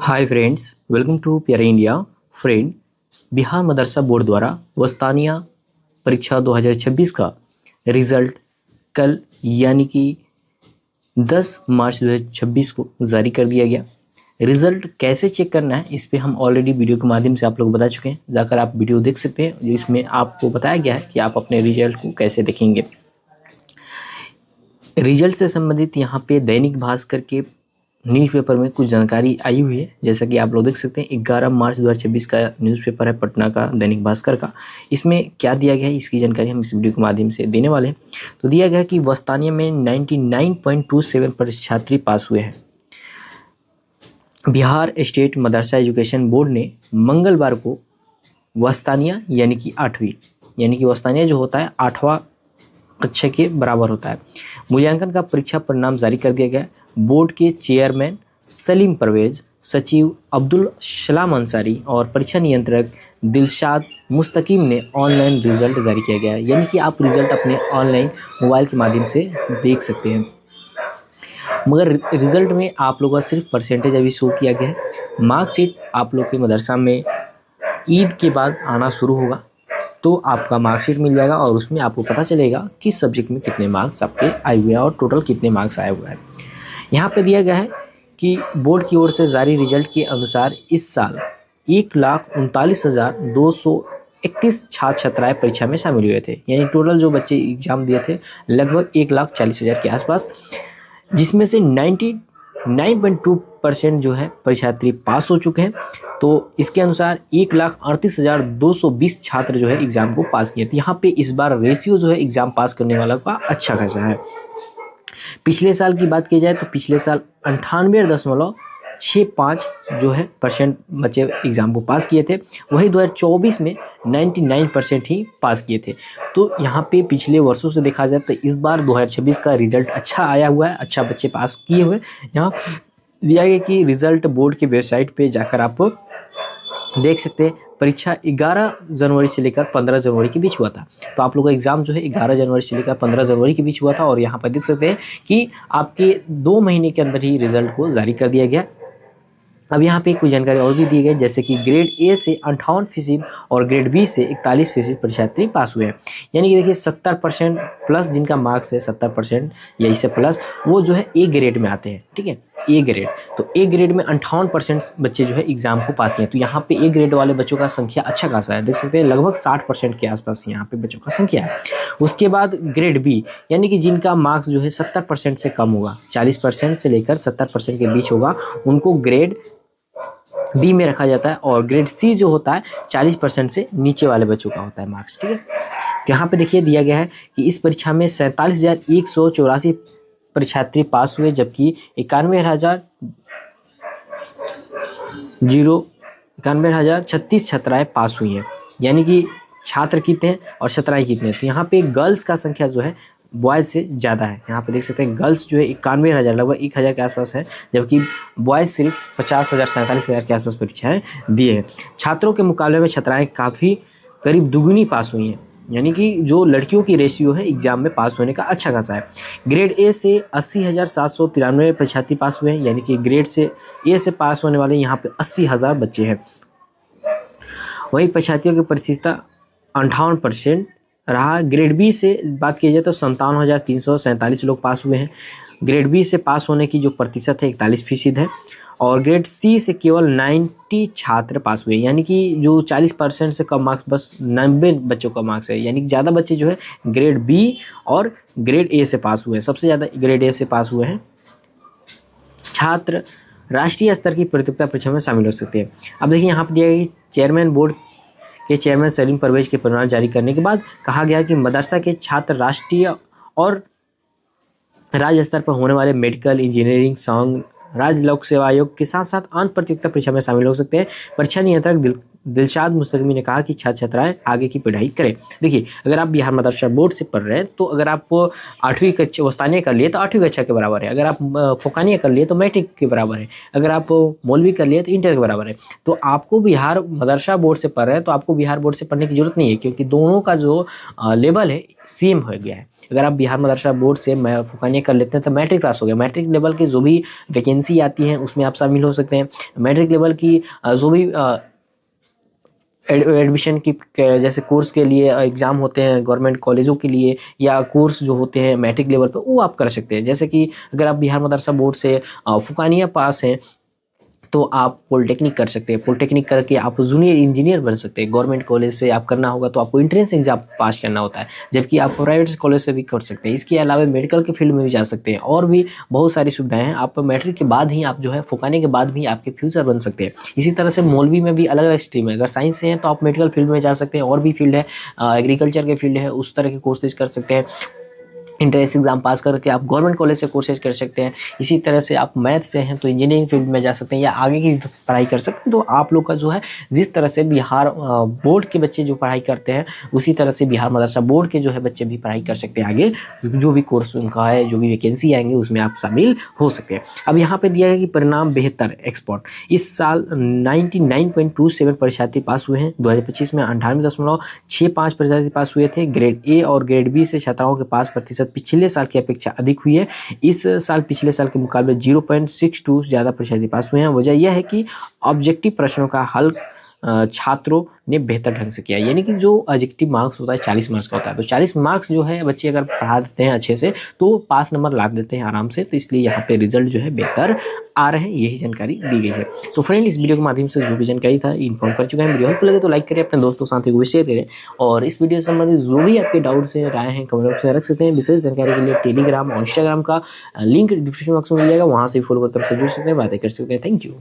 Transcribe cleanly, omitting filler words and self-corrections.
Hi friends, welcome to प्यारे India. Friend, Bihar मदरसा board द्वारा वस्तानिया परीक्षा 2026 का रिजल्ट कल यानी कि 10 मार्च 2026 को जारी कर दिया गया। रिजल्ट कैसे चेक करना है इस पे हम ऑलरेडी वीडियो के माध्यम से आप लोग बता चुके हैं। जाकर आप वीडियो देख सकते हैं, जिसमें आपको बताया गया है कि आप अपने रिजल्ट को कैसे देखेंगे। रिजल्ट से संबंधित यहाँ पे दैनिक भास्कर के न्यूज़पेपर में कुछ जानकारी आई हुई है। जैसा कि आप लोग देख सकते हैं, 11 मार्च 2026 का न्यूज़पेपर है पटना का दैनिक भास्कर का। इसमें क्या दिया गया है इसकी जानकारी हम इस वीडियो के माध्यम से देने वाले हैं। तो दिया गया है कि वस्तानिया में 99.27% छात्री पास हुए हैं। बिहार स्टेट मदरसा एजुकेशन बोर्ड ने मंगलवार को वस्तानिया यानी कि 8वीं यानी कि वस्तानिया जो होता है 8वां कक्षा के बराबर होता है, मूल्यांकन का परीक्षा परिणाम जारी कर दिया गया। बोर्ड के चेयरमैन सलीम परवेज, सचिव अब्दुल सलाम अंसारी और परीक्षा नियंत्रक दिलशाद मुस्तकीम ने ऑनलाइन रिजल्ट जारी किया गया है। यानी कि आप रिजल्ट अपने ऑनलाइन मोबाइल के माध्यम से देख सकते हैं। मगर रिजल्ट में आप लोगों का सिर्फ परसेंटेज अभी शो किया गया है। मार्कशीट आप लोग के मदरसा में ईद के बाद आना शुरू होगा, तो आपका मार्कशीट मिल जाएगा और उसमें आपको पता चलेगा किस सब्जेक्ट में कितने मार्क्स आपके आए हुए हैं और टोटल कितने मार्क्स आए हुए हैं। यहाँ पे दिया गया है कि बोर्ड की ओर से जारी रिजल्ट के अनुसार इस साल 1,39,231 छात्र छात्राएं परीक्षा में शामिल हुए थे। यानी टोटल जो बच्चे एग्जाम दिए थे लगभग 1,40,000 के आसपास, जिसमें से 99.2% जो है परीक्षार्थी पास हो चुके हैं। तो इसके अनुसार 1,38,220 छात्र जो है एग्जाम को पास किए थे। यहाँ पे इस बार रेशियो जो है एग्जाम पास करने वाला का अच्छा खासा है। पिछले साल की बात की जाए तो पिछले साल 98.65 जो है परसेंट बच्चे एग्ज़ाम को पास किए थे। वही 2024 में 99% ही पास किए थे। तो यहाँ पे पिछले वर्षों से देखा जाए तो इस बार 2026 का रिजल्ट अच्छा आया हुआ है, अच्छा बच्चे पास किए हुए। यहाँ दिया गया कि रिजल्ट बोर्ड की वेबसाइट पे जाकर आप देख सकते हैं। परीक्षा 11 जनवरी से लेकर 15 जनवरी के बीच हुआ था। तो आप लोगों का एग्ज़ाम जो है 11 जनवरी से लेकर 15 जनवरी के बीच हुआ था। और यहाँ पर देख सकते हैं कि आपके 2 महीने के अंदर ही रिजल्ट को जारी कर दिया गया। अब यहाँ पे कुछ जानकारी और भी दी गई, जैसे कि ग्रेड ए से 58% और ग्रेड बी से 41% परीक्षार्थी पास हुए हैं। यानी कि देखिए 70% प्लस जिनका मार्क्स है 70% या इससे प्लस, वो जो है ए ग्रेड में आते हैं। ठीक है, ए ग्रेड। तो ए ग्रेड में 58% बच्चे जो है एग्जाम को पास किए। तो यहाँ पे ए ग्रेड वाले बच्चों का संख्या अच्छा खासा है, देख सकते हैं लगभग 60% के आसपास यहाँ पे बच्चों का संख्या है। उसके बाद ग्रेड बी यानी कि जिनका मार्क्स जो है 70% से कम होगा, 40% से लेकर 70% के बीच होगा, उनको ग्रेड बी में रखा जाता है। और ग्रेड सी जो होता है 40% से नीचे वाले बच्चों का होता है मार्क्स। ठीक है, तो यहाँ पे देखिए दिया गया है कि इस परीक्षा में 47,184 परीक्षार्थी पास हुए, जबकि 91,036 छात्राएं पास हुई हैं। यानी कि छात्र कितने हैं और छात्राएं कितने हैं। तो यहाँ पे गर्ल्स का संख्या जो है बॉयज़ से ज़्यादा है। यहाँ पे देख सकते हैं गर्ल्स जो है 91,000 लगभग 1,000 के आसपास है, जबकि बॉयज़ सिर्फ 50,000 47,000 के आसपास परीक्षाएं दिए हैं। छात्रों के मुकाबले में छात्राएं काफ़ी करीब दुगुनी पास हुई हैं। यानी कि जो लड़कियों की रेशियो है एग्जाम में पास होने का अच्छा खासा है। ग्रेड ए से 80,793 परीक्षार्थी पास हुए हैं। यानी कि ग्रेड से ए से पास होने वाले यहाँ पे 80,000 बच्चे हैं। वही परीक्षार्थियों की प्रतिशतता 58% रहा। ग्रेड बी से बात की जाए तो 57,347 लोग पास हुए हैं। ग्रेड बी से पास होने की जो प्रतिशत है 41% है। और ग्रेड सी से केवल 90 छात्र पास हुए। यानी कि जो 40% से कम मार्क्स, बस 90 बच्चों का मार्क्स है। यानी कि ज़्यादा बच्चे जो है ग्रेड बी और ग्रेड ए से पास हुए हैं। सबसे ज़्यादा ग्रेड ए से पास हुए हैं। छात्र राष्ट्रीय स्तर की प्रतियोगिता परीक्षा में शामिल हो सकते हैं। अब देखिए यहाँ पर दिया गया कि चेयरमैन बोर्ड के चेयरमैन सलीम परवेज के परिणाम जारी करने के बाद कहा गया कि मदरसा के छात्र राष्ट्रीय और राज्य स्तर पर होने वाले मेडिकल, इंजीनियरिंग, सांग, राज्य लोक सेवा आयोग के साथ साथ अन्य प्रतियोगिता परीक्षा में शामिल हो सकते हैं। परीक्षा नियंत्रक दिलशाद मुस्तकीम ने कहा कि छात्र छात्राएं आगे की पढ़ाई करें। देखिए, अगर आप बिहार मदरसा बोर्ड से पढ़ रहे हैं तो अगर आप 8वीं कक्षा वस्तानिया कर लिए तो 8वीं कक्षा के बराबर है। अगर आप फोकानिया कर लिए तो मैट्रिक के बराबर है। अगर आप मौलवी कर लिए तो इंटर के बराबर है। तो आपको बिहार मदरसा बोर्ड से पढ़ रहे हैं तो आपको बिहार बोर्ड से पढ़ने की जरूरत नहीं है, क्योंकि दोनों का जो लेवल है सेम हो गया है। अगर आप बिहार मदरसा बोर्ड से फोकानिया कर लेते हैं तो मैट्रिक पास हो गया। मैट्रिक लेवल के जो भी वैकेंसी वैकेंसी आती है उसमें आप शामिल हो सकते हैं। मैट्रिक लेवल की जो भी एडमिशन की जैसे कोर्स के लिए एग्ज़ाम होते हैं गवर्नमेंट कॉलेजों के लिए, या कोर्स जो होते हैं मैट्रिक लेवल पर, वो आप कर सकते हैं। जैसे कि अगर आप बिहार मदरसा बोर्ड से फुकानिया पास हैं तो आप पॉलिटेक्निक कर सकते हैं। पॉलिटेक्निक करके आप जूनियर इंजीनियर बन सकते हैं। गवर्नमेंट कॉलेज से आप करना होगा तो आपको एंट्रेंस एग्जाम पास करना होता है, जबकि आप प्राइवेट कॉलेज से भी कर सकते हैं। इसके अलावा मेडिकल के फील्ड में भी जा सकते हैं, और भी बहुत सारी सुविधाएं हैं। आप मैट्रिक के बाद ही आप जो है फुकाने के बाद भी आपके फ्यूचर बन सकते हैं। इसी तरह से मौलवी में भी अलग अलग स्ट्रीम है। अगर साइंस से हैं तो आप मेडिकल फील्ड में जा सकते हैं, और भी फील्ड है, एग्रीकल्चर के फील्ड है, उस तरह के कोर्सेज कर सकते हैं। इंट्रेंस एग्जाम पास करके आप गवर्नमेंट कॉलेज से कोर्सेज कर सकते हैं। इसी तरह से आप मैथ से हैं तो इंजीनियरिंग फील्ड में जा सकते हैं, या आगे की पढ़ाई कर सकते हैं। तो आप लोग का जो है जिस तरह से बिहार बोर्ड के बच्चे जो पढ़ाई करते हैं, उसी तरह से बिहार मदरसा बोर्ड के जो है बच्चे भी पढ़ाई कर सकते हैं। आगे जो भी कोर्स उनका है, जो भी वैकेंसी आएंगे उसमें आप शामिल हो सकते हैं। अब यहाँ पे दिया है कि परिणाम बेहतर एक्सपोर्ट। इस साल 99.27 परीक्षार्थी पास हुए हैं। 2025 में 98.65 परीक्षार्थी पास हुए थे। ग्रेड ए और ग्रेड बी से छात्राओं के पास प्रतिशत पिछले साल की अपेक्षा अधिक हुई है। इस साल पिछले साल के मुकाबले 0.62 ज़्यादा परीक्षार्थी पास हुए हैं। वजह यह है कि ऑब्जेक्टिव प्रश्नों का हल छात्रों ने बेहतर ढंग से किया। यानी कि जो ऑब्जेक्टिव मार्क्स होता है 40 मार्क्स का होता है, तो 40 मार्क्स जो है बच्चे अगर पढ़ा देते हैं अच्छे से तो पास नंबर ला देते हैं आराम से। तो इसलिए यहाँ पे रिजल्ट जो है बेहतर आ रहे हैं, यही जानकारी दी गई है। तो फ्रेंड, इस वीडियो के माध्यम से जो भी जानकारी था इन्फॉर्म कर चुका है। वीडियो हेल्पफुल लगे तो लाइक करें, अपने दोस्तों साथियों को भी शेयर करें, और इस वीडियो से संबंधित जो भी आपके डाउट्स हैं, राय हैं, कमेंट बॉक्स में रख सकते हैं। विशेष जानकारी के लिए टेलीग्राम और इंस्टाग्राम का लिंक डिस्क्रिप्शन बॉक्स में मिल जाएगा, वहाँ से फॉलो करके हमसे जुड़ सकते हैं, बातें कर सकते हैं। Thank you.